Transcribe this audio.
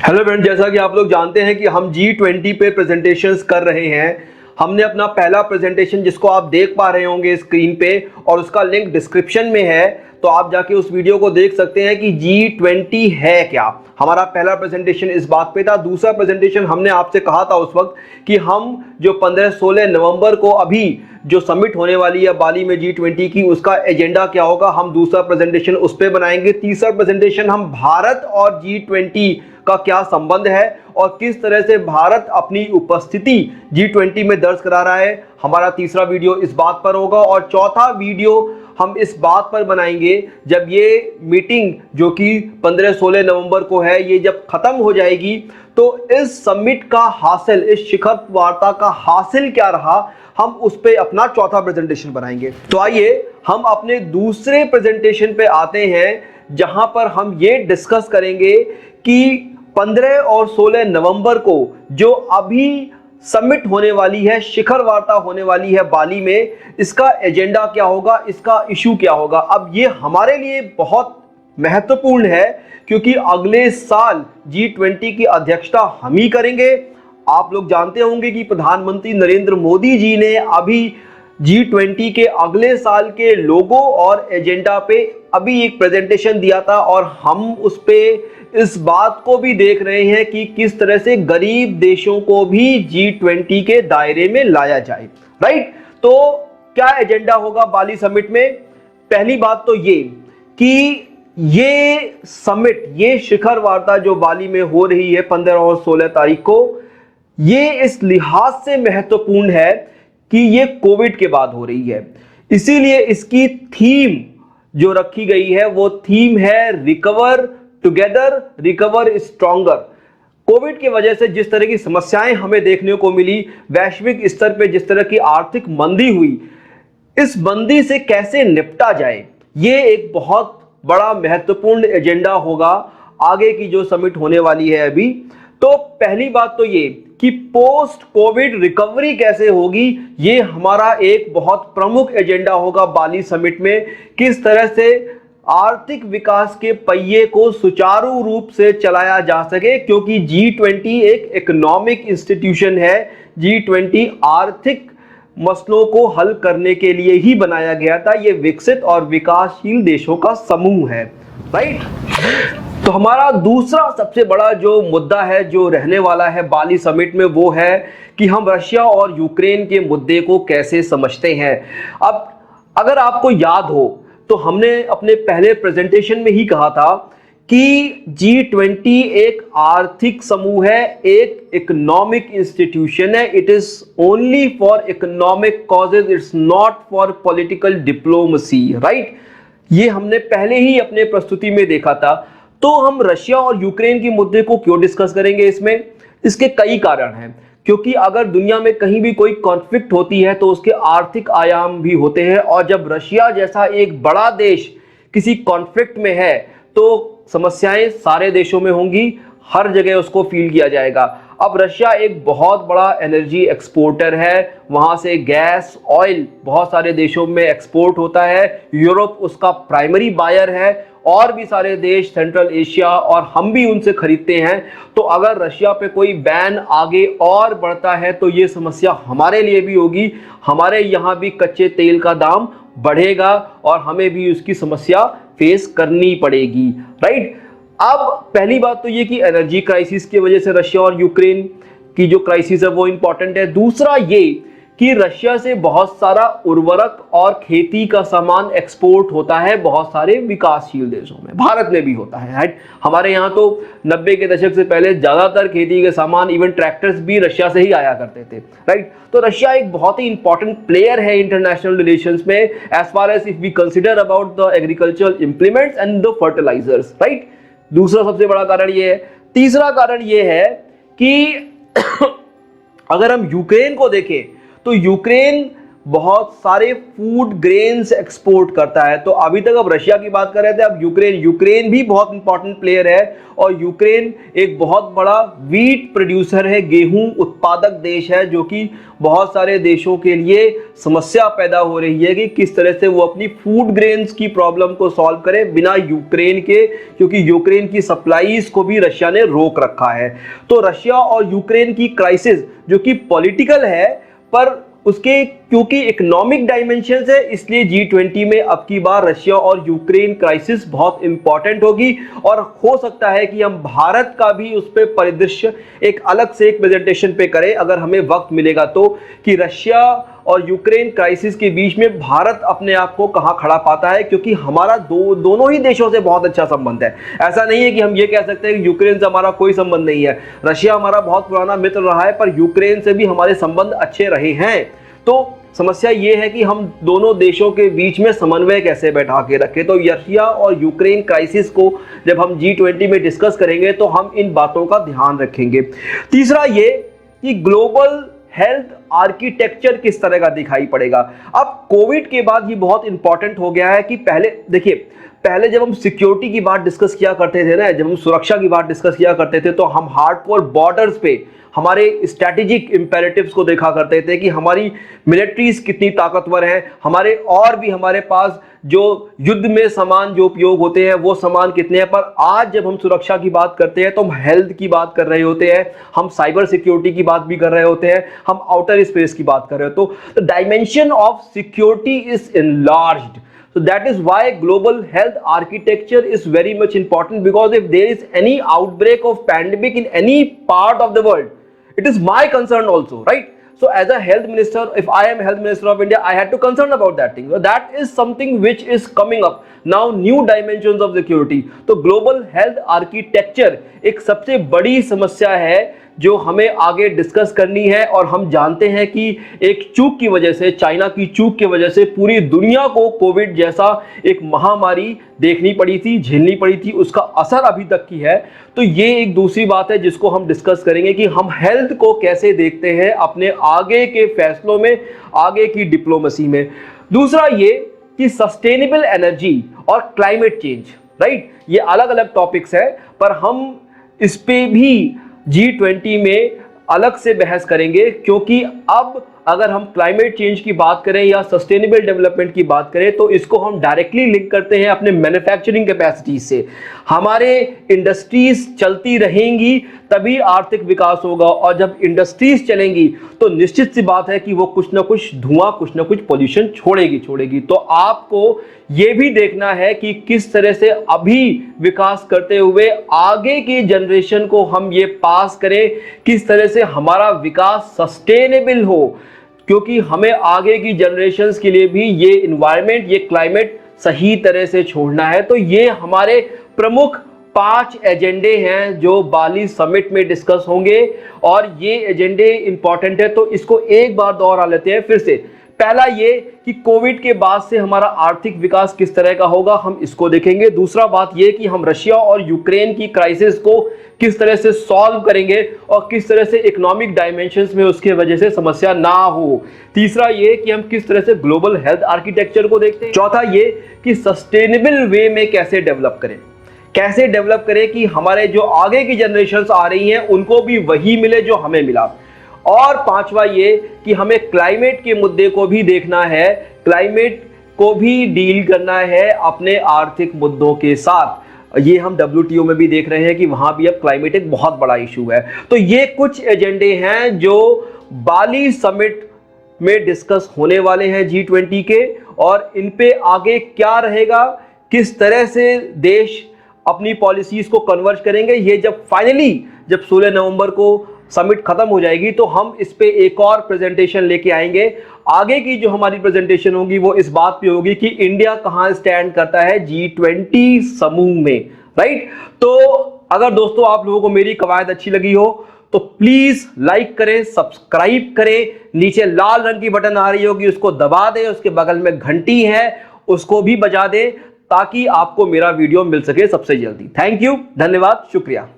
Hello friend, जैसा कि आप लोग जानते हैं कि हम G20 पे प्रेजेंटेशंस कर रहे हैं। हमने अपना पहला प्रेजेंटेशन जिसको आप देख पा रहे होंगे स्क्रीन पे और उसका लिंक डिस्क्रिप्शन में है, तो आप जाके उस वीडियो को देख सकते हैं कि G20 है क्या। हमारा पहला प्रेजेंटेशन इस बात पे था। दूसरा प्रेजेंटेशन हमने आपसे कहा था उस वक्त कि हम जो 15-16 नवंबर को अभी जो समिट होने वाली है बाली में G20 की, उसका एजेंडा क्या होगा, हम दूसरा प्रेजेंटेशन उस पर बनाएंगे। तीसरा प्रेजेंटेशन हम भारत और G20 का क्या संबंध है और किस तरह से भारत अपनी उपस्थिति G20 में दर्ज करा रहा है, हमारा तीसरा वीडियो इस बात पर होगा। और चौथा वीडियो हम इस बात पर बनाएंगे जब ये मीटिंग जो कि 15-16 नवंबर को है, ये जब खत्म हो जाएगी तो इस समिट का हासिल, इस शिखर वार्ता का हासिल क्या रहा, हम उस पे अपना चौथा प्रेजेंटेशन बनाएंगे। तो आइए हम अपने दूसरे प्रेजेंटेशन पे आते हैं जहां पर हम ये डिस्कस करेंगे कि 15 और 16 नवंबर को जो अभी समिट होने वाली है, शिखर वार्ता होने वाली है बाली में, इसका एजेंडा क्या होगा, इसका इशू क्या होगा। अब ये हमारे लिए बहुत महत्वपूर्ण है क्योंकि अगले साल G20 की अध्यक्षता हम ही करेंगे। आप लोग जानते होंगे कि प्रधानमंत्री नरेंद्र मोदी जी ने अभी G20 के अगले साल के लोगो और एजेंडा पे अभी एक प्रेजेंटेशन दिया था और हम उस पे इस बात को भी देख रहे हैं कि किस तरह से गरीब देशों को भी G20 के दायरे में लाया जाए। राइट, तो क्या एजेंडा होगा बाली समिट में? पहली बात तो ये कि ये समिट, ये शिखर वार्ता जो बाली में हो रही है 15 और 16 तारीख को, ये इस लिहाज से महत्वपूर्ण है कि ये कोविड के बाद हो रही है। इसीलिए इसकी थीम जो रखी गई है वो थीम है recover together, recover stronger. Covid की वजह से जिस तरह की समस्याएं हमें देखने को मिली, वैश्विक स्तर पे जिस तरह की आर्थिक मंदी हुई, इस मंदी से कैसे निपटा जाए, ये एक बहुत बड़ा महत्वपूर्ण एजेंडा होगा आगे की जो समिट होने वाली है अभी। तो पहली बात तो ये कि पोस्ट कोविड रिकवरी कैसे होगी, ये हमारा एक बहुत प्रमुख एजेंडा होगा बाली समिट में। किस तरह से आर्थिक विकास के पहिए को सुचारू रूप से चलाया जा सके, क्योंकि G20 एक इकोनॉमिक इंस्टीट्यूशन है। G20 आर्थिक मसलों को हल करने के लिए ही बनाया गया था। ये विकसित और विकासशील देशों का समूह है। राइट, तो हमारा दूसरा सबसे बड़ा जो मुद्दा है जो रहने वाला है बाली समिट में, वो है कि हम रशिया और यूक्रेन के मुद्दे को कैसे समझते हैं। अब अगर आपको याद हो तो हमने अपने पहले प्रेजेंटेशन में ही कहा था कि G20 एक आर्थिक समूह है, एक इकोनॉमिक इंस्टीट्यूशन है। It is only for economic causes, it's not for political diplomacy. Right, ये हमने पहले ही अपने प्रस्तुति में देखा था। तो हम रशिया और यूक्रेन के मुद्दे को क्यों डिस्कस करेंगे इसमें? इसके कई कारण हैं, क्योंकि अगर दुनिया में कहीं भी कोई कॉन्फ्लिक्ट होती है तो उसके आर्थिक आयाम भी होते हैं, और जब रशिया जैसा एक बड़ा देश किसी कॉन्फ्लिक्ट में है तो समस्याएं सारे देशों में होंगी, हर जगह उसको फील किया जाएगा। अब रशिया एक बहुत बड़ा एनर्जी एक्सपोर्टर है, वहां से गैस, ऑयल बहुत सारे देशों में एक्सपोर्ट होता है। यूरोप उसका प्राइमरी बायर है, और भी सारे देश सेंट्रल एशिया, और हम भी उनसे खरीदते हैं। तो अगर रशिया पे कोई बैन आगे और बढ़ता है तो ये समस्या हमारे लिए भी होगी। हमारे यहाँ भी कच्चे तेल का दाम बढ़ेगा और हमें भी उसकी समस्या फेस करनी पड़ेगी। राइट, अब पहली बात तो ये कि एनर्जी क्राइसिस की वजह से रशिया और यूक्रेन की जो क्राइसिस है वो इंपॉर्टेंट है। दूसरा ये कि रशिया से बहुत सारा उर्वरक और खेती का सामान एक्सपोर्ट होता है बहुत सारे विकासशील देशों में, भारत में भी होता है। राइट, हमारे यहाँ तो 90 के दशक से पहले ज्यादातर खेती के सामान, इवन ट्रैक्टर्स भी रशिया से ही आया करते थे। राइट, तो रशिया एक बहुत ही इंपॉर्टेंट प्लेयर है इंटरनेशनल रिलेशंस में, as far as if we consider about the agricultural implements and the fertilisers. Right, दूसरा सबसे बड़ा कारण ये है। तीसरा कारण ये है कि अगर हम यूक्रेन को देखें तो यूक्रेन बहुत सारे फूड ग्रेन्स एक्सपोर्ट करता है। तो अभी तक अब रशिया की बात कर रहे थे, अब यूक्रेन भी बहुत इंपॉर्टेंट प्लेयर है, और यूक्रेन एक बहुत बड़ा वीट प्रोड्यूसर है, गेहूं उत्पादक देश है, जो कि बहुत सारे देशों के लिए समस्या पैदा हो रही है कि किस तरह से वो अपनी फूड ग्रेन्स की प्रॉब्लम को सॉल्व करे बिना यूक्रेन के, क्योंकि यूक्रेन की सप्लाईज को भी रशिया ने रोक रखा है। तो रशिया और यूक्रेन की क्राइसिस जो कि पॉलिटिकल है, पर उसके क्योंकि इकोनॉमिक डायमेंशंस है, इसलिए G20 में अब की बार रशिया और यूक्रेन क्राइसिस बहुत इंपॉर्टेंट होगी। और हो सकता है कि हम भारत का भी उस पे परिदृश्य एक अलग से एक प्रेजेंटेशन पे करें, अगर हमें वक्त मिलेगा तो, कि रशिया और यूक्रेन क्राइसिस के बीच में भारत अपने आप को कहां खड़ा पाता है, क्योंकि हमारा दोनों ही देशों से बहुत अच्छा संबंध है। ऐसा नहीं है कि हम ये कह सकते हैं कि यूक्रेन से हमारा कोई संबंध नहीं है। रशिया हमारा बहुत पुराना मित्र रहा है, पर यूक्रेन से भी हमारे संबंध अच्छे रहे हैं। तो समस्या ये है कि हम दोनों देशों के बीच में समन्वय कैसे बैठा के रखें। तो रशिया और यूक्रेन क्राइसिस को जब हम G20 में डिस्कस करेंगे तो हम इन बातों का ध्यान रखेंगे। तीसरा ये कि ग्लोबल हेल्थ आर्किटेक्चर किस तरह का दिखाई पड़ेगा। अब कोविड के बाद ये बहुत इंपॉर्टेंट हो गया है कि पहले देखिए, पहले जब हम सिक्योरिटी की बात डिस्कस किया करते थे ना, जब हम सुरक्षा की बात डिस्कस किया करते थे, तो हम हार्डकोर बॉर्डर्स पे हमारे स्ट्रैटेजिक इंपेरेटिव्स को देखा करते थे कि हमारी मिलिट्रीज कितनी ताकतवर है, हमारे और भी हमारे पास जो युद्ध में सामान जो उपयोग होते हैं वो सामान कितने हैं। पर आज जब हम सुरक्षा की बात करते हैं तो हम हेल्थ की बात कर रहे होते हैं, हम साइबर सिक्योरिटी की बात भी कर रहे होते हैं, हम आउटर स्पेस की बात कर रहे हो। तो the dimension of security is enlarged. So that is why global health architecture is very much important, because if there is any outbreak of pandemic in any part of the world, it is my concern also, right? So as a health minister, if I am health minister of India, I had to concern about that thing. So that is something which is coming up now, new dimensions of security. तो global health architecture एक सबसे बड़ी समस्या है जो हमें आगे discuss करनी है। और हम जानते हैं कि एक चूक की वजह से, चाइना की चूक की वजह से पूरी दुनिया को कोविड जैसा एक महामारी देखनी पड़ी थी, झेलनी पड़ी थी, उसका असर अभी तक की है। तो ये एक दूसरी बात है जिसको हम डिस्कस करेंगे कि हम हेल्थ को कैसे देखते हैं अपने आगे के फैसलों में, आगे की डिप्लोमेसी में। दूसरा ये कि सस्टेनेबल एनर्जी और क्लाइमेट चेंज, राइट, ये अलग अलग टॉपिक्स है, पर हम इस पे भी G20 में अलग से बहस करेंगे, क्योंकि अब अगर हम क्लाइमेट चेंज की बात करें या सस्टेनेबल डेवलपमेंट की बात करें तो इसको हम डायरेक्टली लिंक करते हैं अपने मैन्युफैक्चरिंग कैपेसिटी से। हमारे इंडस्ट्रीज चलती रहेंगी तभी आर्थिक विकास होगा, और जब इंडस्ट्रीज चलेंगी तो निश्चित सी बात है कि वो कुछ ना कुछ धुआं, कुछ ना कुछ पोल्यूशन छोड़ेगी। तो आपको ये भी देखना है कि किस तरह से अभी विकास करते हुए आगे की जनरेशन को हम ये पास करें, किस तरह से हमारा विकास सस्टेनेबल हो, क्योंकि हमें आगे की जनरेशंस के लिए भी ये इन्वायरमेंट, ये क्लाइमेट सही तरह से छोड़ना है। तो ये हमारे प्रमुख 5 एजेंडे हैं जो बाली समिट में डिस्कस होंगे, और ये एजेंडे इंपॉर्टेंट है। तो इसको एक बार दोहरा लेते हैं फिर से। पहला ये कि कोविड के बाद से हमारा आर्थिक विकास किस तरह का होगा, हम इसको देखेंगे। दूसरा बात ये कि हम रशिया और यूक्रेन की क्राइसिस को किस तरह से सॉल्व करेंगे और किस तरह से इकोनॉमिक डायमेंशंस में उसके वजह से समस्या ना हो। तीसरा ये कि हम किस तरह से ग्लोबल हेल्थ आर्किटेक्चर को देखते हैं। चौथा ये कि सस्टेनेबल वे में कैसे डेवलप करें कि हमारे जो आगे की जनरेशंस आ रही हैं उनको भी वही मिले जो हमें मिला। और पांचवा ये कि हमें क्लाइमेट के मुद्दे को भी देखना है, क्लाइमेट को भी डील करना है अपने आर्थिक मुद्दों के साथ। ये हम WTO में भी देख रहे हैं कि वहां भी अब क्लाइमेट एक बहुत बड़ा इशू है। तो ये कुछ एजेंडे हैं जो बाली समिट में डिस्कस होने वाले हैं G20 के, और इन पे आगे क्या रहेगा, किस तरह से देश अपनी पॉलिसीज को कन्वर्ज करेंगे, ये जब फाइनली जब 16 नवंबर को समिट खत्म हो जाएगी तो हम इस पे एक और प्रेजेंटेशन लेके आएंगे। आगे की जो हमारी प्रेजेंटेशन होगी वो इस बात पे होगी कि इंडिया कहां स्टैंड करता है G20 समूह में, राइट। तो अगर दोस्तों आप लोगों को मेरी कवायद अच्छी लगी हो तो प्लीज लाइक करें, सब्सक्राइब करें, नीचे लाल रंग की बटन आ रही होगी उसको दबा दें, उसके बगल में घंटी है उसको भी बजा दें, ताकि आपको मेरा वीडियो मिल सके सबसे जल्दी। थैंक यू, धन्यवाद, शुक्रिया।